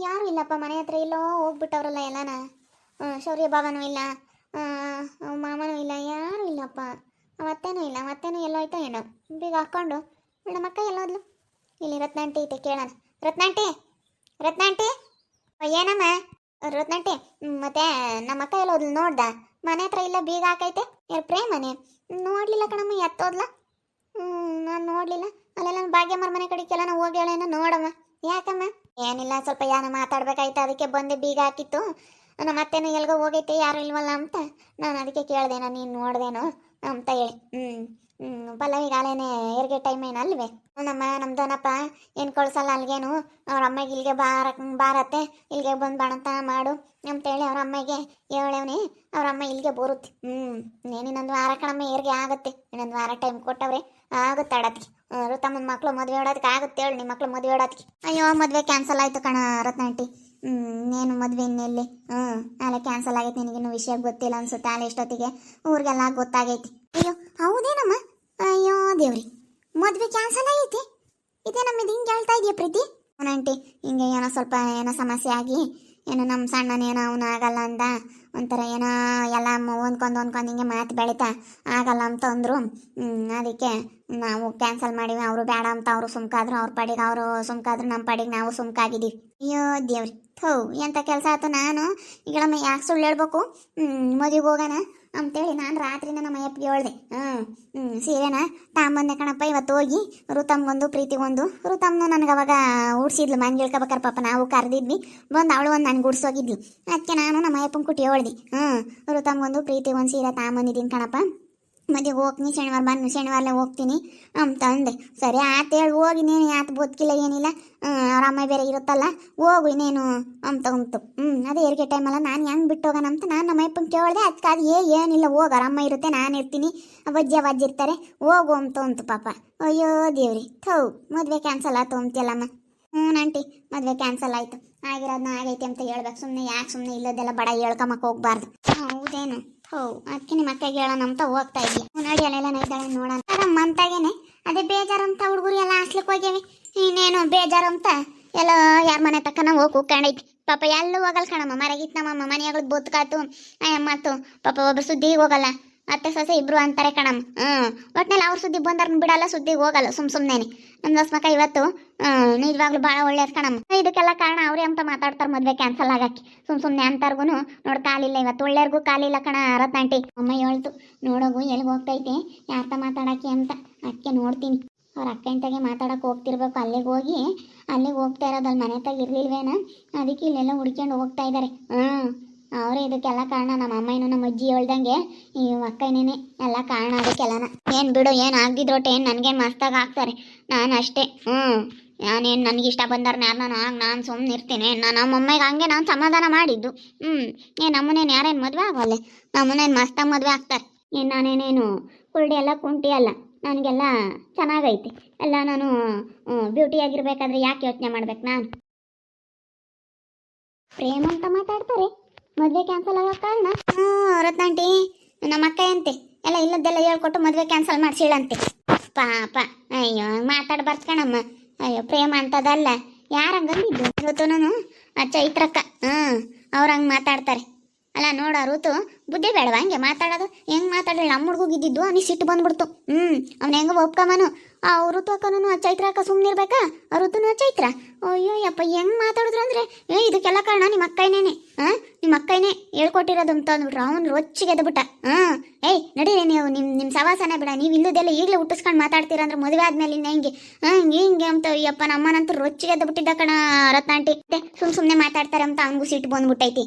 ಯಾರು ಇಲ್ಲಪ್ಪ ಮನೆ ಹತ್ರ ಎಲ್ಲೋ ಹೋಗ್ಬಿಟ್ಟವ್ರಲ್ಲ ಎಲ್ಲಾನ. ಶೌರ್ಯ ಬಾಬನೂ ಇಲ್ಲ, ಮಾಮನೂ ಇಲ್ಲ, ಯಾರು ಇಲ್ಲಪ್ಪ. ಮತ್ತೇನೂ ಇಲ್ಲ, ಮತ್ತೇನೂ ಎಲ್ಲೋಯ್ತೋ ಏನೋ. ಬೀಗ ಹಾಕ್ಕೊಂಡು ನಮ್ಮ ಅಕ್ಕ ಎಲ್ಲೋದ್ಲು? ಇಲ್ಲಿ ರತ್ನಾಂಟಿ ಐತೆ, ಕೇಳೋಣ. ರತ್ನಾಂಟಿ, ರತ್ನಾಂಟಿ, ಏನಮ್ಮ? ರತ್ನಾಂಟಿ, ಮತ್ತೆ ನಮ್ಮ ಅಕ್ಕ ಎಲ್ಲೋದ್ಲು ನೋಡ್ದ? ಮನೆ ಹತ್ರ ಇಲ್ಲ, ಬೀಗ ಹಾಕೈತೆ. ಯಾರು ಪ್ರೇಮನೆ? ನೋಡ್ಲಿಲ್ಲ ಕಣಮ್ಮ, ಎತ್ತೋದ್ಲ? ನಾನು ನೋಡ್ಲಿಲ್ಲ. ಅಲ್ಲೆಲ್ಲ ಭಾಗ್ಯಮ್ಮರ ಮನೆ ಕಡೆಗೆಲ್ಲ ನಾವು ಹೋಗಿ ಹೇಳೇನೋ ನೋಡಮ್ಮ. ಯಾಕಮ್ಮ? ಏನಿಲ್ಲ, ಸ್ವಲ್ಪ ಯಾನ ಮಾತಾಡ್ಬೇಕಾಯ್ತು, ಅದಕ್ಕೆ ಬಂದೆ. ಬೀಗ ಹಾಕಿತ್ತು. ನಮ್ಮ ಅತ್ತೆನೂ ಎಲ್ಗೋ ಹೋಗೈತೆ, ಯಾರು ಇಲ್ವಲ್ಲ ಅಂತ ನಾನು ಅದಕ್ಕೆ ಕೇಳ್ದೇನೋ, ನೀನು ನೋಡ್ದೇನೋ ಅಂತ ಹೇಳಿ. ಪಲ್ಲವಿಗಾಲೇನೆ ಹೆರಿಗೆ ಟೈಮ್ ಏನಲ್ವೇ? ನಮ್ದನಪ್ಪ ಏನು ಕಳ್ಸಲ್ಲ ಅಲ್ಗೇನು. ಅವ್ರ ಅಮ್ಮಗೆ ಇಲ್ಲಿಗೆ ಬಾರತ್ತೆ, ಇಲ್ಲಿಗೆ ಬಂದು ಬಾಣಂತ ಮಾಡು ಅಂತೇಳಿ ಅವ್ರ ಅಮ್ಮಗೆ ಹೇಳೇವ್ನಿ. ಅವ್ರ ಅಮ್ಮ ಇಲ್ಲಿಗೆ ಬರುತ್ತೆ. ಇನ್ನೊಂದು ವಾರ ಕಣಮ್ಮ ಹೆರಿಗೆ ಆಗುತ್ತೆ. ಇನ್ನೊಂದು ವಾರ ಟೈಮ್ ಕೊಟ್ಟವ್ರೆ, ಆಗುತ್ತೆ ಆಡತ್ಗೆ. ತಮ್ಮನ ಮಕ್ಳು ಮದುವೆ ಆಡೋದಕ್ಕೆ ಆಗುತ್ತೆ ಹೇಳಿ. ನಿಮ್ಮ ಮಕ್ಳು ಮದುವೆ ಆಡೋದಕ್ಕೆ. ಅಯ್ಯೋ, ಮದುವೆ ಕ್ಯಾನ್ಸಲ್ ಆಯಿತು ಕಣ ರತ್ನಾಂಟಿ. ನೇನು ಮದುವೆ ಇನ್ನೆಲ್ಲಿ? ಅಲ್ಲ ಕ್ಯಾನ್ಸಲ್ ಆಗೈತೆ. ನಿನಗಿನ್ನೂ ವಿಷಯ ಗೊತ್ತಿಲ್ಲ ಅನ್ಸುತ್ತೆ. ಅಲ್ಲ ಎಷ್ಟೊತ್ತಿಗೆ ಊರಿಗೆಲ್ಲ ಗೊತ್ತಾಗೈತಿ. ಅಯ್ಯೋ ಹೌದೇನಮ್ಮ? ಅಯ್ಯೋ ದೇವ್ರಿ, ಮದುವೆ ಕ್ಯಾನ್ಸಲ್ ಆಗೈತಿ? ಇದೇ ನಮ್ಮಿದು ಹಿಂಗೆ ಹೇಳ್ತಾ ಇದೆಯಾ ಪ್ರೀತಿ? ಆಂಟಿ, ಹಿಂಗೆ ಏನೋ ಸ್ವಲ್ಪ ಏನೋ ಸಮಸ್ಯೆ ಆಗಿ ಏನೋ ನಮ್ಮ ಸಣ್ಣನೇನೋ ಅವನು ಆಗಲ್ಲ ಅಂದ. ಒಂಥರ ಏನೋ ಎಲ್ಲ ಹೊಂದ್ಕೊಂಡು ಹಿಂಗೆ ಮಾತು ಬೆಳೀತಾ ಆಗಲ್ಲ ಅಂತಂದರು. ಅದಕ್ಕೆ ನಾವು ಕ್ಯಾನ್ಸಲ್ ಮಾಡಿವಿ. ಅವರು ಬೇಡ ಅಂತ ಅವರು ಸುಮ್ಕಾದ್ರು. ಅವ್ರ ಪಾಡಿಗೆ ಅವರು ಸುಮ್ಕಾದ್ರು, ನಮ್ಮ ಪಾಡಿಗೆ ನಾವು ಸುಮ್ಕಾಗಿದ್ದೀವಿ. ಅಯ್ಯೋ ದೇವ್ರಿ, ಎಂಥ ಕೆಲಸ ಆಯ್ತು. ನಾನು ಈಗಳಮ್ಮ ಯಾಕೆ ಸುಳ್ಳು ಹೇಳ್ಬೇಕು? ಮದುವೆಗೆ ಹೋಗೋಣ ಅಂತೇಳಿ ನಾನು ರಾತ್ರಿನ ನಮ್ಮ ಅಯ್ಯಪ್ಪಿಗೆ ಹೇಳ್ದೆ. ಸೀರೆನ ತಾಂಬಂದೆ ಕಣಪ್ಪ ಇವತ್ತು ಹೋಗಿ. ಋತಮ್ಗೊಂದು ಪ್ರೀತಿಗೊಂದು. ಋತಮ್ನು ನನಗೆ ಅವಾಗ ಉಡ್ಸಿದ್ಲು, ಮನೆ ಹೇಳ್ಕೊಬೇಕಾರೆ ಪಾಪ ನಾವು ಕರೆದಿದ್ವಿ. ಬಂದು ಅವಳು ಒಂದು ನನಗೆ ಉಡ್ಸೋಗಿದ್ಲು. ಅದಕ್ಕೆ ನಾನು ನಮ್ಮ ಅಯ್ಯಪ್ಪನ ಕುಟ್ಟಿ ಹೇಳ್ದೆ, ಋತಮ್ಗೊಂದು ಪ್ರೀತಿಗೊಂದು ಸೀರೆ ತಾಂಬಂದಿದ್ದೀನಿ ಕಣಪ್ಪ, ಮದುವೆಗೆ ಹೋಗ್ತೀನಿ, ಶನಿವಾರಲೇ ಹೋಗ್ತೀನಿ ಅಂತ ಅಂದೆ. ಸರಿ ಆತ ಹೇಳಿ ಹೋಗಿ, ಇನ್ನೇನು ಯಾತ ಬದುಕಿಲ್ಲ ಏನಿಲ್ಲ, ಅವ್ರ ಅಮ್ಮ ಬೇರೆ ಇರುತ್ತಲ್ಲ, ಹೋಗು ಇನ್ನೇನು ಅಂತ ಉಂಟು. ಅದೇ ಹೆರಿಗೆ ಟೈಮಲ್ಲ, ನಾನು ಹೆಂಗೆ ಬಿಟ್ಟು ಹೋಗೋಣ ಅಂತ ನಾನು ನಮ್ಮ ಅಪ್ಪನ ಕೇಳಿದೆ. ಅದಕ್ಕೆ ಅದು ಏನಿಲ್ಲ, ಹೋಗಿ ಅವ್ರ ಅಮ್ಮ ಇರುತ್ತೆ, ನಾನು ಇರ್ತೀನಿ, ಅಜ್ಜಿ ಇರ್ತಾರೆ, ಹೋಗು ಅಂತ ಪಾಪ. ಅಯ್ಯೋ ದೇವ್ರಿ, ಮದುವೆ ಕ್ಯಾನ್ಸಲ್ ಆಯ್ತು ಅಂತೀಯಲ್ಲಮ್ಮ. ಆಂಟಿ, ಮದುವೆ ಕ್ಯಾನ್ಸಲ್ ಆಯಿತು. ಆಗಿರೋದನ್ನ ಆಗೈತೆ ಅಂತ ಹೇಳ್ಬೇಕು. ಸುಮ್ಮನೆ ಯಾಕೆ ಸುಮ್ಮನೆ ಇಲ್ಲದೆಲ್ಲ ಬಡ ಹೇಳ್ಕೊಂಬಕ್ಕೆ ಹೋಗ್ಬಾರ್ದು. ಹೌದೇನು? ಅದಕ್ಕೆ ನಿಮ್ಮ ಅಕ್ಕಗೆ ಹೇಳೋಣ ಅಂತ ಹೋಗ್ತಾ ಇದ್ವಿ. ನೋಡಿ ಅಲ್ಲೆಲ್ಲ ಇದ್ದಾಳೆ ನೋಡೋಣ ಅಂತಾಗೇನೆ. ಅದೇ ಬೇಜಾರಂತ ಹುಡುಗರು ಎಲ್ಲ ಹಾಸ್ಲಿಕ್ಕೆ ಹೋಗ್ಯವಿ. ಇನ್ನೇನು ಬೇಜಾರು ಅಂತ ಎಲ್ಲ ಯಾರ ಮನೆ ತಕ್ಕ ನಾವು ಹೋಗಿ ಕೂತ್ಕೊಂಡೈತಿ. ಪಾಪ ಎಲ್ಲೂ ಹೋಗಲ್ಲ ಕಣಮ್ಮ. ಮರಗಿತ್ತು ನಮ್ಮಮ್ಮ ಮನೆಯಾಗಳು ಬದುಕಾತು ಅಯ್ಯಮ್ಮತ್ತು. ಪಾಪ ಒಬ್ಬರು ಸುದ್ದಿಗೆ ಹೋಗಲ್ಲ, ಅತ್ತೆ ಸೊಸೆ ಇಬ್ರು ಅಂತಾರೆ ಕಣಮ್ಮ. ಒಟ್ನಲ್ಲಿ ಅವ್ರ ಸುದ್ದಿ ಬಂದವ್ರನ್ನ ಬಿಡಲ್ಲ, ಸುದ್ದಿಗೆ ಹೋಗಲ್ಲ ಸುಮ್ಮನೆ. ನಮ್ಮ ದಸ್ಮಕ್ಕ ಇವತ್ತು ನಿಜವಾಗ್ಲೂ ಭಾಳ ಒಳ್ಳೇದು ಕಣಮ್ಮ. ಇದಕ್ಕೆಲ್ಲ ಕಾರಣ ಅವರೇ ಅಂತ ಮಾತಾಡ್ತಾರೆ ಮದುವೆ ಕ್ಯಾನ್ಸಲ್ ಆಗಕ್ಕೆ. ಸುಮ್ಮನೆ ಅಂತಾರ್ಗು ನೋಡಿ ಕಾಲಿಲ್ಲ ಇವತ್ತು. ಒಳ್ಳೆಯರ್ಗೂ ಕಾಲಿಲ್ಲ ಕಣ ರತ್ನಾಂಟಿ. ಅಮ್ಮ ಹೇಳ್ತು, ನೋಡೋಗು ಎಲ್ಲಿಗೆ ಹೋಗ್ತೈತೆ ಯಾರ್ತ ಮಾತಾಡಕ್ಕೆ ಅಂತ. ಅದಕ್ಕೆ ನೋಡ್ತೀನಿ. ಅವ್ರ ಅಕ್ಕ ಇಂತಾಗೆ ಮಾತಾಡಕ್ಕೆ ಹೋಗ್ತಿರ್ಬೇಕು. ಅಲ್ಲಿಗೆ ಹೋಗ್ತಾ ಇರೋದಲ್ಲಿ ಮನೆ ತಾಗ ಇರ್ಲಿಲ್ವೇನ, ಅದಕ್ಕೆ ಇಲ್ಲೆಲ್ಲ ಹುಡ್ಕೊಂಡು ಹೋಗ್ತಾ ಇದ್ದಾರೆ. ಅವರೇ ಇದಕ್ಕೆಲ್ಲ ಕಾರಣ. ನಮ್ಮ ಅಮ್ಮನೂ ನಮ್ಮ ಅಜ್ಜಿ ಹೇಳ್ದಂಗೆ ಈ ಅಕ್ಕನೇನೆ ಎಲ್ಲ ಕಾರಣ ಅದಕ್ಕೆಲ್ಲನ. ಏನು ಬಿಡು, ಏನು ಆಗ್ದಿದ್ರೊಟ್ಟೆ ಏನು ನನಗೇನು ಮಸ್ತಾಗಿ ಆಗ್ತಾರೆ. ನಾನು ಅಷ್ಟೇ. ನಾನೇನು ನನಗಿಷ್ಟ ಬಂದಾರ ನಾನು ಸುಮ್ಮನೆ ಇರ್ತೀನಿ. ನಮ್ಮ ಅಮ್ಮಗೆ ಹಂಗೆ ನಾನು ಸಮಾಧಾನ ಮಾಡಿದ್ದು. ನಮ್ಮನೇನು ಯಾರೇನು ಮದುವೆ ಆಗೋಲ್ಲ, ನಮ್ಮನೇನು ಮಸ್ತಾಗಿ ಮದುವೆ ಆಗ್ತಾರೆ. ನಾನೇನೇನು ಕುರುಡಿ ಎಲ್ಲ ಕುಂಟಿ ಅಲ್ಲ, ನನಗೆಲ್ಲ ಚೆನ್ನಾಗೈತಿ ಎಲ್ಲ. ನಾನು ಬ್ಯೂಟಿಯಾಗಿರ್ಬೇಕಾದ್ರೆ ಯಾಕೆ ಯೋಚನೆ ಮಾಡ್ಬೇಕು ನಾನು? ಪ್ರೇಮ ಅಂತ ಮಾತಾಡ್ತಾರೆ, ಮದುವೆ ಕ್ಯಾನ್ಸಲ್ ಆಗೋ ಕಾರಣ ರತ್ನಾಂಟಿ ನಮ್ಮ ಅಕ್ಕ ಅಂತೆ ಎಲ್ಲ ಇಲ್ಲದ್ದೆಲ್ಲ ಹೇಳ್ಕೊಟ್ಟು ಮದುವೆ ಕ್ಯಾನ್ಸಲ್ ಮಾಡಿಸಿಳಂತೆ ಪಾಪ. ಅಯ್ಯೋ ಮಾತಾಡ್ಬಾರ್ದು ಕಣಮ್ಮ. ಅಯ್ಯೋ ಪ್ರೇಮ ಅಂತದಲ್ಲ, ಯಾರಂಗಂದಿದ್ದು ಋತುನು ಚೈತ್ರಕ್ಕ. ಅವ್ರು ಹಂಗೆ ಮಾತಾಡ್ತಾರೆ ಅಲ್ಲ. ನೋಡ ಋತು ಬುದ್ಧಿ ಬೇಡವಾ ಹಂಗೆ ಮಾತಾಡೋದು? ಹೆಂಗೆ ಮಾತಾಡಲಿ? ನಮ್ಮ ಹುಡುಗಿದ್ದು ನೀ ಸಿಟ್ಟು ಬಂದ್ಬಿಡ್ತು. ಅವ್ನು ಹೆಂಗೆ ಒಪ್ಕಮ್ಮನು. ಆ ಋತು ಅಕ್ಕನೂ ಚೈತ್ರ ಅಕ್ಕ ಸುಮ್ಮನೆ ಇರ್ಬೇಕಾ? ಆ ಋತುನು ಚೈತ್ರ. ಅಯ್ಯೋ ಯಪ್ಪ, ಹೆಂಗೆ ಮಾತಾಡಿದ್ರು ಅಂದರೆ ಇದಕ್ಕೆಲ್ಲ ಕಾರಣ ನಿಮ್ಮ ಅಕ್ಕನೇ. ನಿಮ್ಮ ಅಕ್ಕನೇ ಹೇಳ್ಕೊಟ್ಟಿರೋದು ಅಂತ ಅಂದ್ಬಿಟ್ರು. ಅವ್ನು ರೊಚ್ಚಿಗೆ ಎದ್ಬಿಟ್ಟ. ಏಯ್ ನಡೀರಿ ನೀವು, ನಿಮ್ಮ ಸವಾಸನ ಬಿಡ. ನೀವು ಇಲ್ಲದೆಲ್ಲ ಈಗಲೇ ಹುಟ್ಟಿಸ್ಕೊಂಡು ಮಾತಾಡ್ತೀರ ಅಂದ್ರೆ ಮದುವೆ ಆದ್ಮೇಲೆ ಇನ್ನು ಹಿಂಗೆ ಅಂತ. ಯಪ್ಪ ನಮ್ಮನಂತೂ ರೊಚ್ಚಿಗೆ ಎದ್ಬಿಟ್ಟಿದ್ದ ಕಣ ರತ್ನಾಂಟಿ. ಸುಮ್ಮನೆ ಮಾತಾಡ್ತಾರೆ ಅಂತ ಅವ್ನಿಗೂ ಸಿಟ್ಟು ಬಂದ್ಬಿಟ್ಟೈತಿ.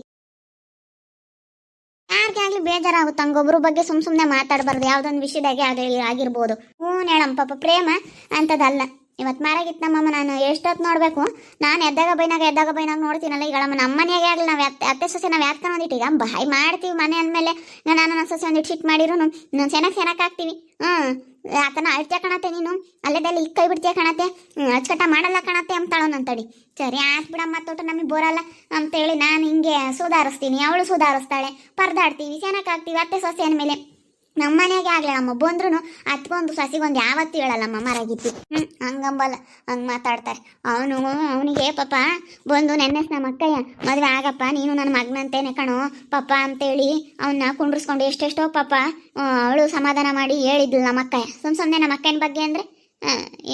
ಯಾರಿಗೆ ಆಗಲಿ ಬೇಜಾರಾಗುತ್ತೆ ಹಂಗೊಬ್ರ ಬಗ್ಗೆ ಸುಮ್ಮನೆ ಮಾತಾಡಬಾರ್ದು. ಯಾವುದೊಂದು ವಿಷಯದಾಗೆ ಆಗಿರ್ಬೋದು. ಹೇಳಮ್ಮ ಪಾಪ ಪ್ರೇಮ ಅಂಥದ್ದಲ್ಲ. ಇವತ್ತು ಮಾರಾಗಿತ್ತು ನಮ್ಮಮ್ಮ. ನಾನು ಎಷ್ಟೊತ್ತು ನೋಡಬೇಕು? ನಾನು ಎದ್ದಾಗ ಬೈನಾಗ ನೋಡ್ತೀನಲ್ಲ. ಈಗ ನಮ್ಮ ಮನೆಯಾಗೆ ಆಗಲಿ, ನಾವು ಅತ್ತೆ ಸೊಸೆ ನಾವು ಯಾಕೆ ಒಂದಿಟ್ಟು ಈಗ ಬಾಯ್ ಮಾಡ್ತೀವಿ ಮನೆ ಅಂದಮೇಲೆ. ನಾನು ನನ್ನ ಸೊಸೆ ಒಂದಿಟ್ಟು ಸಿಟ್ಟು ಮಾಡಿರು ನಾನು ಚೆನ್ನಾಗಿ ಹಾಕ್ತೀವಿ. ಆತನ ಅಳ್ತೀಯ ಕಣತೆ ನೀನು, ಅಲ್ಲೇದಲ್ಲಿ ಈಗ ಕೈ ಬಿಡ್ತೀಯ ಕಣತೆ, ಅಚ್ಚಕಟ್ಟ ಮಾಡಲ್ಲ ಕಣತೆ ಅಂತಾಳೋನಂತಡಿ. ಸರಿ ಆಯ್ತು ಬಿಡಮ್ಮ, ತೊಟ್ಟು ನಮಗೆ ಬರೋಲ್ಲ ಅಂತೇಳಿ ನಾನು ಹಿಂಗೆ ಸುಧಾರಿಸ್ತೀನಿ, ಅವಳು ಸುಧಾರಿಸ್ತಾಳೆ, ಪರದಾಡ್ತೀವಿ, ಚೆನ್ನಾಗಿ ಹಾಕ್ತೀವಿ ಅತ್ತೆ ಸೊಸೆ ಅಂದಮೇಲೆ. ನಮ್ಮ ಮನೆಗೆ ಆಗ್ಲಮ್ಮ ಬಂದ್ರು ಅತ್ಕೊಂದು ಸಸಿಗೊಂದು ಯಾವತ್ತೂ ಹೇಳಲ್ಲಮ್ಮ ಮರಗಿತ್ತಿ ಹಂಗಂಬಲ್ಲ ಹಂಗೆ ಮಾತಾಡ್ತಾರೆ. ಅವನಿಗೆ ಪಾಪ ಬಂದು ನೆನ್ನೆಸ್ ನಮ್ಮ ಅಕ್ಕಯ್ಯ ಮದುವೆ ಆಗಪ್ಪ ನೀನು ನನ್ನ ಮಗನಂತೇನೆ ಕಣೋ ಪಾಪ ಅಂತೇಳಿ ಅವನ್ನ ಕುಂಡ್ರಿಸ್ಕೊಂಡು ಎಷ್ಟೆಷ್ಟೋ ಪಾಪ ಅವಳು ಸಮಾಧಾನ ಮಾಡಿ ಹೇಳಿದ್ಲು ನಮ್ಮ ಅಕ್ಕಯ್ಯ. ಸುಮ್ಮನೆ ನಮ್ಮ ಅಕ್ಕನ ಬಗ್ಗೆ ಅಂದರೆ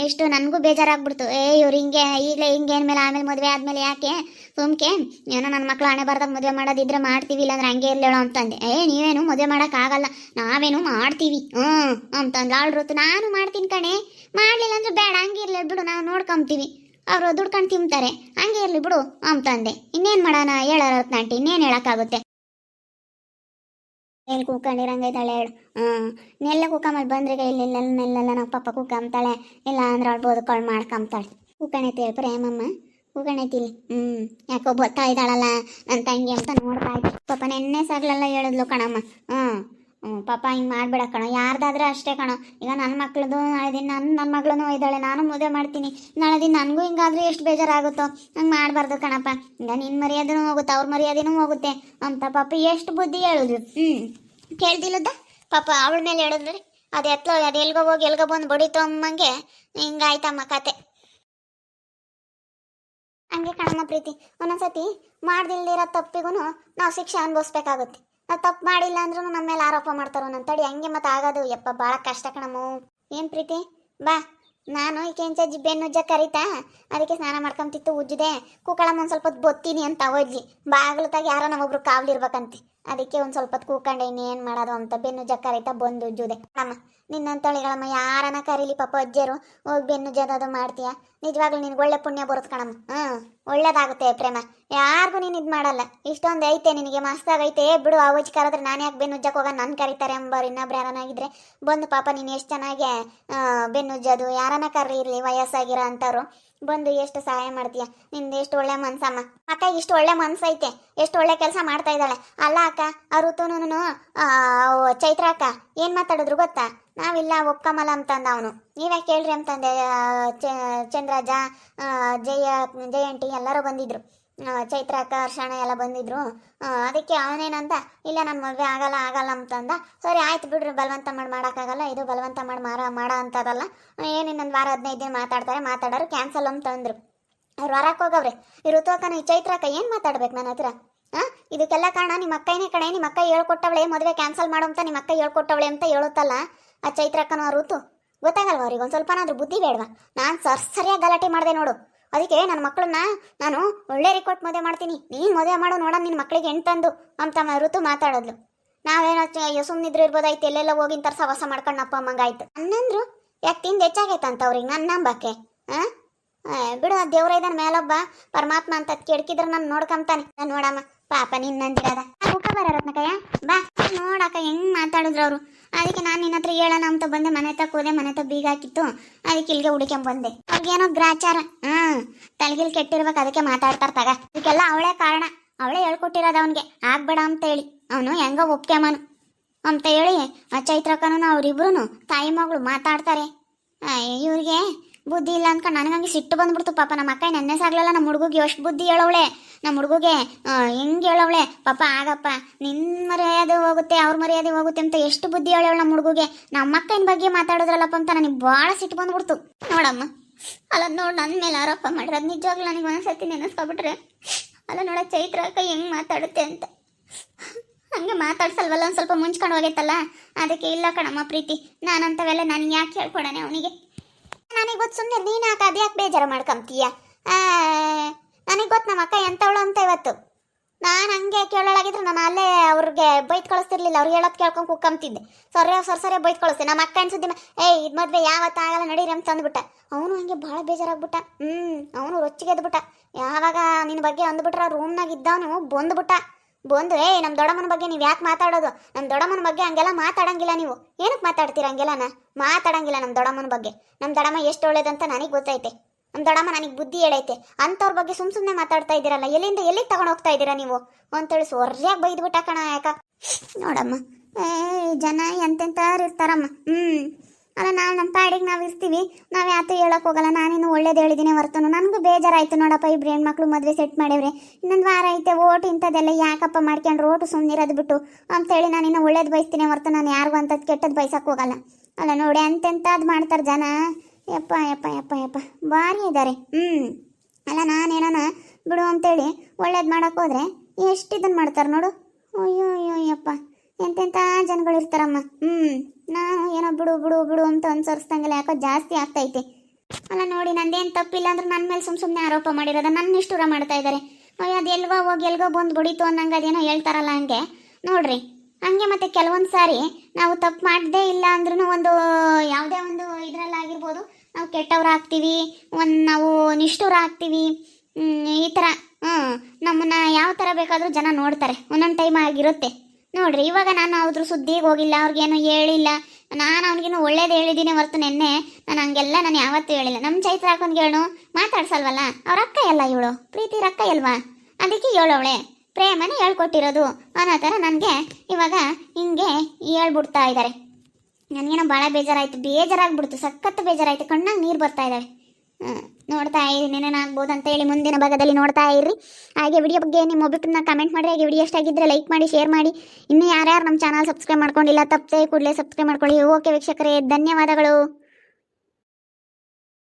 ಎಷ್ಟು ನನಗೂ ಬೇಜಾರಾಗ್ಬಿಡ್ತು. ಇವ್ರು ಹಿಂಗೆ ಈಗಲೇ ಹಿಂಗೆ ಅಂದಮೇಲೆ ಆಮೇಲೆ ಮದುವೆ ಆದಮೇಲೆ ಯಾಕೆ ಸುಮ್ಕೆ ಏನೋ ನನ್ನ ಮಕ್ಳು ಹಣೆ ಬರ್ದಾಗ ಮದುವೆ ಮಾಡೋದಿದ್ರೆ ಮಾಡ್ತೀವಿ, ಇಲ್ಲಾಂದ್ರೆ ಹಂಗೆ ಇರಲೇಳೋ ಅಂತಂದೆ. ನೀವೇನು ಮದುವೆ ಮಾಡೋಕ್ಕಾಗಲ್ಲ, ನಾವೇನು ಮಾಡ್ತೀವಿ ಅಂತಂದು ಆಳ್ರೊತ್ತು. ನಾನು ಮಾಡ್ತೀನಿ ಕಣೆ, ಮಾಡಲಿಲ್ಲ ಅಂದ್ರೆ ಬೇಡ ಹಂಗೆ ಇರಲಿ ಬಿಡು, ನಾವು ನೋಡ್ಕೊಂತೀವಿ, ಅವರು ದುಡ್ಕೊಂಡು ತಿಂತಾರೆ, ಹಂಗೆ ಇರಲಿ ಬಿಡು ಅಂತಂದೆ. ಇನ್ನೇನು ಮಾಡೋಣ ಹೇಳೋತ್ನಾಂಟಿ, ಇನ್ನೇನು ಹೇಳೋಕ್ಕಾಗುತ್ತೆ. ಎಲ್ಲಿ ಕೂಕೊಂಡಿರಂಗೈತಾಳೆ ಹೇಳು. ನೆಲ್ಲ ಕೂಕಂಬಲ್ಲಿ ಬಂದ್ರೆ ಇಲ್ಲೆಲ್ಲ ನಮ್ಮ ಪಪ್ಪ ಕೂಕಂತಾಳೆ, ಇಲ್ಲ ಅಂದ್ರೆ ಅವಳು ಬೋದಕೊಳ್ಳು ಮಾಡ್ಕೊಂತಾಳೆ. ಕೂಕಣೈತಿ ಪ್ರೇಮಮ್ಮ ಕೂಕಣೈತಿಲಿ. ಯಾಕೋ ಬತ್ತಾ ಇದ್ದಾಳಲ್ಲ ನನ್ನ ತಂಗಿ ಅಂತ ನೋಡ್ತಾ ಇದ್ದೆ. ಪಾಪ ನೆನ್ನೆ ಸಾಗ್ಲೆಲ್ಲ ಹೇಳಿದ್ಲು ಕಣಮ್ಮ. ಪಾಪ ಹಿಂಗೆ ಮಾಡ್ಬೇಡ ಕಣೋ, ಯಾರ್ದಾದ್ರೆ ಅಷ್ಟೇ ಕಣೋ. ಈಗ ನನ್ನ ಮಕ್ಳದು ನಾಳೆ ದಿನ ನನ್ನ ಮಗಳೂ ಇದ್ದಾಳೆ, ನಾನು ಮದುವೆ ಮಾಡ್ತೀನಿ, ನಾಳೆ ದಿನ ನನಗೂ ಹಿಂಗಾದ್ರೆ ಎಷ್ಟು ಬೇಜಾರಾಗುತ್ತೋ. ಹಂಗೆ ಮಾಡಬಾರ್ದು ಕಣಪ್ಪ. ಈಗ ನಿನ್ನ ಮರ್ಯಾದೆನೂ ಹೋಗುತ್ತೆ, ಅವ್ರ ಮರ್ಯಾದೆನೂ ಹೋಗುತ್ತೆ ಅಂತ ಪಾಪ ಎಷ್ಟು ಬುದ್ಧಿ ಹೇಳಿದ್ರು. ಕೇಳ್ದಿಲ್ಲದ ಪಾಪ ಅವಳ ಮೇಲೆ ಹೇಳಿದ್ರಿ ಅದು ಅದು ಎಲ್ಗೋ ಹೋಗಿ ಎಲ್ಗೋ ಬಂದು ಬಡಿತು ಅಮ್ಮಂಗೆ ಹಿಂಗಾಯ್ತಮ್ಮ ಕತೆ. ಹಂಗೆ ಕಣಮ್ಮ ಪ್ರೀತಿ, ಒಂದೊಂದ್ಸತಿ ಮಾಡ್ದಿಲ್ದಿರೋ ತಪ್ಪಿಗೂ ನಾವು ಶಿಕ್ಷೆ ಅನುಭವಿಸ್ಬೇಕಾಗುತ್ತೆ. ನಾವು ತಪ್ಪು ಮಾಡಿಲ್ಲ ಅಂದ್ರೂ ನಮ್ಮ ಮೇಲೆ ಆರೋಪ ಮಾಡ್ತಾರೋ ನನ್ನ ತಡಿ, ಹಂಗೆ ಮತ್ತೆ ಆಗೋದು. ಯಪ್ಪ ಭಾಳ ಕಷ್ಟ ಕಣಮ್ಮ. ಏನು ಪ್ರೀತಿ ಬಾ, ನಾನು ಈ ಕೆಂಚಜ್ಜಿ ಬೆನ್ನುಜ್ಜ ಕರೀತಾ, ಅದಕ್ಕೆ ಸ್ನಾನ ಮಾಡ್ಕೊಂತಿತ್ತು ಉಜ್ಜಿದೆ. ಕೂಕಳಮ್ಮ ಒಂದು ಸ್ವಲ್ಪ ಹೊತ್ತು ಬತ್ತೀನಿ ಅಂತ ಹೋದ್ಲಿ, ಬಾಗ್ಲತ್ತಾಗ ಯಾರೋ ನಮ್ಮೊಬ್ರು ಕಾವ್ಲಿರ್ಬೇಕಂತೆ, ಅದಕ್ಕೆ ಒಂದು ಸ್ವಲ್ಪ ಹೊತ್ತು ಕೂಕೊಂಡೆ, ಇನ್ನೇನು ಮಾಡೋದು ಅಂತ ಬೆನ್ನುಜ್ಜ ಕರೀತಾ ಬಂದು ಉಜ್ಜುದೆ. ಅಮ್ಮ ನಿನ್ನಂತಳಿಗಳಮ್ಮ ಯಾರನ್ನ ಕರೀಲಿ ಪಾಪ ಅಜ್ಜಿಯರು ಹೋಗಿ ಬೆನ್ನುಜ್ಜೋದು ಮಾಡ್ತೀಯ, ನಿಜವಾಗ್ಲೂ ನಿನ್ಗೆ ಒಳ್ಳೆ ಪುಣ್ಯ ಬರುತ್ತೆ ಕಣಮ್ಮ. ಒಳ್ಳೇದಾಗುತ್ತೆ ಪ್ರೇಮ, ಯಾರಿಗೂ ನೀನು ಇದು ಮಾಡಲ್ಲ. ಇಷ್ಟೊಂದು ಐತೆ ನಿನಗೆ, ಮಸ್ತಾಗೈತೆ ಬಿಡು. ಆ ಅಜ್ಜಿ ಕರೆದ್ರೆ ನಾನು ಯಾಕೆ ಬೆನ್ನುಜ್ಜಕ್ಕೆ ಹೋಗ, ನನ್ನ ಕರೀತಾರೆ ಎಂಬರು ಇನ್ನೊಬ್ರು ಯಾರನ್ನಾಗಿದ್ರೆ ಬಂದು ಪಾಪ ನೀನು ಎಷ್ಟು ಚೆನ್ನಾಗಿ ಬೆನ್ನುಜ್ಜೋದು. ಯಾರನ್ನ ಕರೀಲಿ ವಯಸ್ಸಾಗಿರೋ ಅಂಥವ್ರು ಬಂದು ಎಷ್ಟು ಸಹಾಯ ಮಾಡ್ತೀಯ. ನಿಂದು ಎಷ್ಟು ಒಳ್ಳೆ ಮನ್ಸಮ್ಮ. ಅಕ್ಕ ಇಷ್ಟು ಒಳ್ಳೆ ಮನ್ಸೈತೆ, ಎಷ್ಟು ಒಳ್ಳೆ ಕೆಲಸ ಮಾಡ್ತಾ ಇದ್ದಾಳೆ. ಅಲ್ಲ ಅಕ್ಕ, ಆ ಋತುನು ಚೈತ್ರ ಅಕ್ಕ ಏನು ಮಾತಾಡಿದ್ರು ಗೊತ್ತಾ, ನಾವಿಲ್ಲ ಒಪ್ಕಮಲ್ಲ ಅಂತಂದ ಅವನು. ನೀವೇ ಕೇಳ್ರಿ ಅಂತಂದೆ. ಚಂದ್ರಾಜ, ಜಯಂಟಿ ಎಲ್ಲರೂ ಬಂದಿದ್ರು, ಚೈತ್ರ ಅಕ್ಕ ಹರ್ಷಣ ಎಲ್ಲ ಬಂದಿದ್ರು. ಅದಕ್ಕೆ ಅವನೇನಂತ, ಇಲ್ಲ ನನ್ನ ಮದುವೆ ಆಗಲ್ಲ ಅಂತಂದ. ಸರಿ ಆಯ್ತು ಬಿಡ್ರಿ, ಬಲವಂತ ಮಾಡಿ ಮಾಡೋಕ್ಕಾಗಲ್ಲ, ಇದು ಬಲವಂತ ಮಾಡಿ ಮಾಡೋ ಅಂತದಲ್ಲ, ಏನು ಇನ್ನೊಂದು ವಾರ 15 ದಿನ ಮಾತಾಡೋರು ಕ್ಯಾನ್ಸಲ್ ಅಂತಂದ್ರು. ಅವ್ರು ಹೊರಕ್ಕೆ ಹೋಗವ್ರೆ. ಈ ಋತುವಕ್ಕನ ಈ ಚೈತ್ರ ಅಕ್ಕ ಏನು ಮಾತಾಡ್ಬೇಕು ನನ್ನ ಹತ್ರ? ಇದಕ್ಕೆಲ್ಲ ಕಾರಣ ನಿಮ್ಮ ಅಕ್ಕನೇ ಕಣೆ. ನಿಮ್ಮ ಅಕ್ಕ ಹೇಳ್ಕೊಟ್ಟವಳೆ ಮದುವೆ ಕ್ಯಾನ್ಸಲ್ ಮಾಡು ಅಂತ, ನಿಮ್ಮ ಅಕ್ಕ ಹೇಳ್ಕೊಟ್ಟವಳೆ ಅಂತ ಹೇಳುತ್ತಲ್ಲ ಆ ಚೈತ್ರ ಅಕ್ಕನ ಆ ಋತು. ಗೊತ್ತಾಗಲ್ವ ಅವ್ರಿಗೆ? ಒಂದು ಸ್ವಲ್ಪನಾದ್ರೂ ಬುದ್ಧಿ ಬೇಡವಾ? ನಾನು ಸರಿಯಾಗಿ ಗಲಾಟೆ ಮಾಡಿದೆ ನೋಡು. ಅದಕ್ಕೆ ನನ್ನ ಮಕ್ಕಳನ್ನ ನಾನು ಒಳ್ಳೆ ರಿಕ್ವೆಸ್ಟ್ ಮದುವೆ ಮಾಡ್ತೀನಿ, ನೀನು ಮದುವೆ ಮಾಡೋ ನೋಡೋಣ ನಿನ್ನ ಮಕ್ಕಳಿಗೆ ಹೆಣ್ತಂದು ಅಂತ ಋತು ಮಾತಾಡೋದ್ಲು. ನಾವೇನೋ ಸುಮ್ಮನಿದ್ರು ಇರ್ಬೋದಾಯ್ತು, ಎಲ್ಲೆಲ್ಲ ಹೋಗಿನ ಸವಾಸ ಮಾಡ್ಕೊಂಡು ಅಪ್ಪ ಅಮ್ಮಂಗಾಯ್ತು ಅನ್ನಂದ್ರು. ಯಾಕೆ ತಿಂದು ಹೆಚ್ಚಾಗೈತೆ ಅಂತ ಅವ್ರಿಗೆ ನನ್ನ ನಂಬಕ್ಕೆ? ಬಿಡು, ದೇವ್ರ ಇದನ್ನ ಮೇಲೊಬ್ಬ ಪರಮಾತ್ಮ ಅಂತ ಕೆಡ್ಕಿದ್ರೆ ನಾನು ನೋಡ್ಕೊಂತಾನೆ. ನಾನು ನೋಡಮ್ಮ ಪಾಪ ನಿನ್ನಂದಿರದ ಮುಖ ಬರತ್ನಕಯ್ಯ ಬಾ ನೋಡಕ್ಕ ಹೆಂಗ್ ಮಾತಾಡಿದ್ರು ಅವರು. ಅದಕ್ಕೆ ನಾನು ನಿನ್ನ ಹತ್ರ ಹೇಳೋಣ ಅಂತ ಬಂದೆ. ಮನೆ ತಕ್ಕ ಹೋದೆ, ಮನೆ ತಕ್ಕ ಬೀಗ ಹಾಕಿತ್ತು, ಅದಕ್ಕೆ ಇಲ್ಲಿಗೆ ಹುಡುಕೊಂಬಂದೆ. ಅವ್ರಿಗೇನೋ ಗ್ರಾಚಾರ ತಲೆಗಿಲ್ ಕೆಟ್ಟಿರ್ಬೇಕು, ಅದಕ್ಕೆ ಮಾತಾಡ್ತಾರ ತಗ. ಇದಕ್ಕೆಲ್ಲ ಅವಳೇ ಕಾರಣ, ಅವಳೇ ಹೇಳ್ಕೊಟ್ಟಿರೋದು ಅವನಿಗೆ ಆಗ್ಬೇಡ ಅಂತ ಹೇಳಿ. ಅವನು ಹೆಂಗ ಒಪ್ಕೆಮನು ಅಂತ ಹೇಳಿ ಆ ಚೈತ್ರಕ್ಕನೂ ಅವ್ರಿಬ್ರು ತಾಯಿ ಮಗಳು ಮಾತಾಡ್ತಾರೆ. ಇವ್ರಿಗೆ ಬುದ್ಧಿ ಇಲ್ಲ ಅನ್ಕೊಂಡು ನನಗಂಗೆ ಸಿಟ್ಟು ಬಂದ್ಬಿಡ್ತು. ಪಾಪ ನಮ್ಮ ಅಕ್ಕ ನೆನ್ನೆ ಸಾಗ್ಲಲ್ಲ, ನಮ್ಮ ಹುಡುಗಿಗೆ ಎಷ್ಟು ಬುದ್ಧಿ ಹೇಳವಳೆ, ನಮ್ಮ ಹುಡುಗಿಗೆ ಹೆಂಗೆ ಹೇಳವಳೆ. ಪಾಪ ಆಗಪ್ಪ ನಿನ್ನ ಮರ್ಯಾದೆ ಹೋಗುತ್ತೆ, ಅವ್ರ ಮರ್ಯಾದೆ ಹೋಗುತ್ತೆ ಅಂತ ಎಷ್ಟು ಬುದ್ಧಿ ಹೇಳವಳೆ ನಮ್ಮ ಹುಡುಗಿಗೆ. ನಮ್ಮ ಅಕ್ಕನ ಬಗ್ಗೆ ಮಾತಾಡೋದ್ರಲ್ಲಪ್ಪ ಅಂತ ನನಗೆ ಭಾಳ ಸಿಟ್ಟು ಬಂದ್ಬಿಡ್ತು. ನೋಡಮ್ಮ, ಅಲ್ಲ ನೋಡಿ ನನ್ನ ಮೇಲೆ ಆರೋಪ ಮಾಡಿರೋದು ನಿಜವಾಗ್ಲೂ ನನಗೆ ಒಂದ್ಸತಿ ನೆನೆಸ್ಕೊಬಿಟ್ರೆ, ಅಲ್ಲ ನೋಡ ಚೈತ್ರ ಅಕ್ಕ ಹೆಂಗೆ ಮಾತಾಡುತ್ತೆ ಅಂತ. ಹಂಗೆ ಮಾತಾಡ್ಸಲ್ವಲ್ಲ, ಒಂದು ಸ್ವಲ್ಪ ಮುಂಚ್ಕೊಂಡು ಹೋಗೈತಲ್ಲ, ಅದಕ್ಕೆ ಇಲ್ಲ ಕಣಮ್ಮ ಪ್ರೀತಿ, ನಾನಂತವೆಲ್ಲ ನನಗೆ ಯಾಕೆ ಹೇಳ್ಕೊಡನೆ ಅವನಿಗೆ. ನನಗೆ ಗೊತ್ತು, ಸುಮ್ಮನೆ ನೀನು ಯಾಕೆ ಅದು ಯಾಕೆ ಬೇಜಾರು ಮಾಡ್ಕೊಂತೀಯ? ನನಗೆ ಗೊತ್ತು ನಮ್ಮ ಅಕ್ಕ ಎಂಥವಳು ಅಂತ. ಇವತ್ತು ನಾನು ಹಂಗೆ ಕೇಳೋಳಾಗಿದ್ರೆ ನಾನು ಅಲ್ಲೇ ಅವ್ರಿಗೆ ಬೈತ್ ಕಳಿಸ್ತಿರ್ಲಿಲ್ಲ, ಅವ್ರು ಹೇಳೋದು ಕೇಳ್ಕೊಂಡು ಕುಕ್ಕಂತಿದ್ದೆ. ಸರಿ ಬೈತ್ ಕಳಿಸ್ತೆ. ನಮ್ಮ ಅಕ್ಕ ಅನ್ಸುದ್ದಿ ಇದು ಮದುವೆ ಯಾವತ್ತು ಆಗಲ್ಲ ನಡೀರಿ ಅಂತ ಅಂದ್ಬಿಟ್ಟ. ಅವನು ಹಂಗೆ ಭಾಳ ಬೇಜಾರಾಗ್ಬಿಟ್ಟ. ಅವನು ರೊಚ್ಚಿಗೆ ಎದ್ಬಿಟ್ಟ. ಯಾವಾಗ ನಿನ್ನ ಬಗ್ಗೆ ಅಂದ್ಬಿಟ್ರೆ ರೂಮ್ನಾಗ ಇದ್ದವನು ಬಂದು ನಮ್ಮ ದೊಡ್ಡಮ್ಮನ ಬಗ್ಗೆ ನೀವು ಯಾಕೆ ಮಾತಾಡೋದು? ನಮ್ಮ ದೊಡ್ಡಮ್ಮನ ಬಗ್ಗೆ ಹಂಗೆಲ್ಲ ಮಾತಾಡಂಗಿಲ್ಲ ನೀವು. ಏನಕ್ಕೆ ಮಾತಾಡ್ತೀರ ಹಂಗೆಲ್ಲನ? ಮಾತಾಡಂಗಿಲ್ಲ ನಮ್ಮ ದೊಡ್ಡಮ್ಮನ ಬಗ್ಗೆ. ನಮ್ಮ ದೊಡ್ಡಮ್ಮ ಎಷ್ಟು ಒಳ್ಳೇದಂತ ನನಗೆ ಗೊತ್ತೈತೆ. ನಮ್ಮ ದೊಡ್ಡಮ್ಮ ನನಗೆ ಬುದ್ಧಿ ಹೇಳೈತೆ. ಅಂಥವ್ರ ಬಗ್ಗೆ ಸುಮ್ಮನೆ ಮಾತಾಡ್ತಾ ಇದ್ದೀರಲ್ಲ, ಎಲ್ಲಿಂದ ತಗೊಂಡು ಹೋಗ್ತಾ ಇದ್ದೀರಾ ನೀವು ಅಂತೇಳಿ ಸೊರ್ಯಾಗಿ ಬೈದ್ಬಿಟ್ಟ ಕಣ. ಯಾಕ ನೋಡಮ್ಮ, ಜನ ಎಂತೆಂಥವ್ರು ಇರ್ತಾರಮ್ಮ. ಅಲ್ಲ ನಾವು ನಮ್ಮ ಪಾಡಿಗೆ ನಾವು ಇರ್ತೀವಿ, ನಾವು ಯಾತು ಹೇಳೋಕೆ ಹೋಗಲ್ಲ. ನಾನೇನು ಒಳ್ಳೇದು ಹೇಳಿದ್ದೀನಿ ಹೊರತು ನನಗೂ ಬೇಜಾರಾಯಿತು ನೋಡಪ್ಪ. ಇಬ್ರು ಹೆಣ್ಮಕ್ಳು ಮದುವೆ ಸೆಟ್ ಮಾಡೇವ್ರೆ, ಇನ್ನೊಂದು ವಾರ ಐತೆ. ಓಟು ಇಂಥದ್ದೆಲ್ಲ ಯಾಕಪ್ಪ ಮಾಡ್ಕೊಂಡ್ರು, ಓಟು ಸುಮ್ಮನಿರೋದು ಬಿಟ್ಟು ಅಂತೇಳಿ ನಾನಿನ್ನು ಒಳ್ಳೇದು ಬಯಸ್ತೀನಿ ಹೊರತು ನಾನು ಯಾರಿಗೂ ಅಂಥದ್ದು ಕೆಟ್ಟದ್ದು ಬಯಸೋಕೆ ಹೋಗಲ್ಲ. ಅಲ್ಲ ನೋಡಿ ಎಂತೆಂಥದ್ದು ಮಾಡ್ತಾರೆ ಜನ. ಯಪ್ಪ ಯಪ್ಪ ಯಪ್ಪ ಯಪ್ಪ ಭಾರಿ ಇದ್ದಾರೆ. ಅಲ್ಲ ನಾನೇನ ಬಿಡು ಅಂತೇಳಿ ಒಳ್ಳೇದು ಮಾಡೋಕೆ ಹೋದ್ರೆ ಎಷ್ಟು ಇದನ್ನು ಮಾಡ್ತಾರೆ ನೋಡು. ಅಯ್ಯೋ ಅಯ್ಯೋ ಯಪ್ಪ, ಎಂತೆಂಥ ಜನಗಳು ಇರ್ತಾರಮ್ಮ. ನಾನು ಏನೋ ಬಿಡು ಬಿಡು ಬಿಡು ಅಂತ ಅನ್ಸರ್ಸ್ದಂಗೆಲ್ಲ ಯಾಕೋ ಜಾಸ್ತಿ ಆಗ್ತೈತೆ. ಅಲ್ಲ ನೋಡಿ, ನಂದೇನು ತಪ್ಪಿಲ್ಲ ಅಂದ್ರೆ ನನ್ನ ಮೇಲೆ ಸುಮ್ಮನೆ ಆರೋಪ ಮಾಡಿರೋದ, ನನ್ನ ನಿಷ್ಠುರ ಮಾಡ್ತಾ ಇದ್ದಾರೆ. ಅಯ್ಯೋ ಅದು ಎಲ್ಗೋ ಹೋಗಿ ಎಲ್ಗೋ ಬಂದು ಬಡಿತು ಅನ್ನಂಗೆ ಅದೇನೋ ಹೇಳ್ತಾರಲ್ಲ ಹಂಗೆ ನೋಡ್ರಿ. ಹಂಗೆ ಮತ್ತೆ ಕೆಲವೊಂದು ಸಾರಿ ನಾವು ತಪ್ಪು ಮಾಡದೇ ಇಲ್ಲ ಅಂದ್ರೂ ಒಂದು ಯಾವುದೇ ಒಂದು ಇದರಲ್ಲಾಗಿರ್ಬೋದು, ನಾವು ಕೆಟ್ಟವ್ರು ಆಗ್ತೀವಿ, ನಾವು ನಿಷ್ಠುರ ಆಗ್ತೀವಿ. ಈ ಥರ ನಮ್ಮನ್ನು ಯಾವ ಥರ ಬೇಕಾದರೂ ಜನ ನೋಡ್ತಾರೆ. ಒಂದೊಂದು ಟೈಮ್ ಆಗಿರುತ್ತೆ ನೋಡ್ರಿ. ಇವಾಗ ನಾನು ಅದ್ರ ಸುದ್ದಿಗೆ ಹೋಗಿಲ್ಲ, ಅವ್ರಿಗೇನು ಹೇಳಿಲ್ಲ. ನಾನು ಅವ್ನಿಗೇನು ಒಳ್ಳೇದು ಹೇಳಿದ್ದೀನಿ ಹೊರತು ನೆನ್ನೆ ನಾನು ಹಂಗೆಲ್ಲ ನಾನು ಯಾವತ್ತೂ ಹೇಳಿಲ್ಲ. ನಮ್ಮ ಚೈತ್ರ ಹಾಕೊಂಡು ಹೇಳು ಮಾತಾಡ್ಸಲ್ವಲ್ಲ, ಅವ್ರ ಅಕ್ಕ ಎಲ್ಲ ಇವಳು, ಪ್ರೀತಿ ರಕ್ಕ ಅಲ್ವಾ, ಅದಕ್ಕೆ ಹೇಳವಳೆ, ಪ್ರೇಮನೇ ಹೇಳ್ಕೊಟ್ಟಿರೋದು ಅನ್ನೋ ಥರ ನನಗೆ ಇವಾಗ ಹಿಂಗೆ ಹೇಳ್ಬಿಡ್ತಾ ಇದ್ದಾರೆ. ನನಗೇನೋ ಭಾಳ ಬೇಜಾರಾಗ್ಬಿಡ್ತು, ಸಖತ್ತು ಬೇಜಾರಾಯಿತು, ಕಣ್ಣಾಗ ನೀರು ಬರ್ತಾ ಇದ್ದಾವೆ. ನೋಡ್ತಾ ಇದ್ದೀನಿ ಏನೇನಾಗ್ಬೋದು ಅಂತ ಹೇಳಿ. ಮುಂದಿನ ಭಾಗದಲ್ಲಿ ನೋಡ್ತಾ ಇರ್ರಿ. ಹಾಗೆ ವಿಡಿಯೋ ಬಗ್ಗೆ ನಿಮ್ಮ ಒಬ್ಬಿಟ್ಟನ್ನ ಕಮೆಂಟ್ ಮಾಡಿ. ಹಾಗೆ ವಿಡಿಯೋ ಎಷ್ಟಾಗಿದ್ದರೆ ಲೈಕ್ ಮಾಡಿ, ಶೇರ್ ಮಾಡಿ. ಇನ್ನೂ ಯಾರ್ಯಾರು ನಮ್ಮ ಚಾನಲ್ ಸಬ್ಸ್ಕ್ರೈಬ್ ಮಾಡ್ಕೊಂಡಿಲ್ಲ ತಪ್ಪದೆ ಕೂಡಲೇ ಸಬ್ಸ್ಕ್ರೈಬ್ ಮಾಡ್ಕೊಳ್ಳಿ. ಓಕೆ ವೀಕ್ಷಕರೇ, ಧನ್ಯವಾದಗಳು.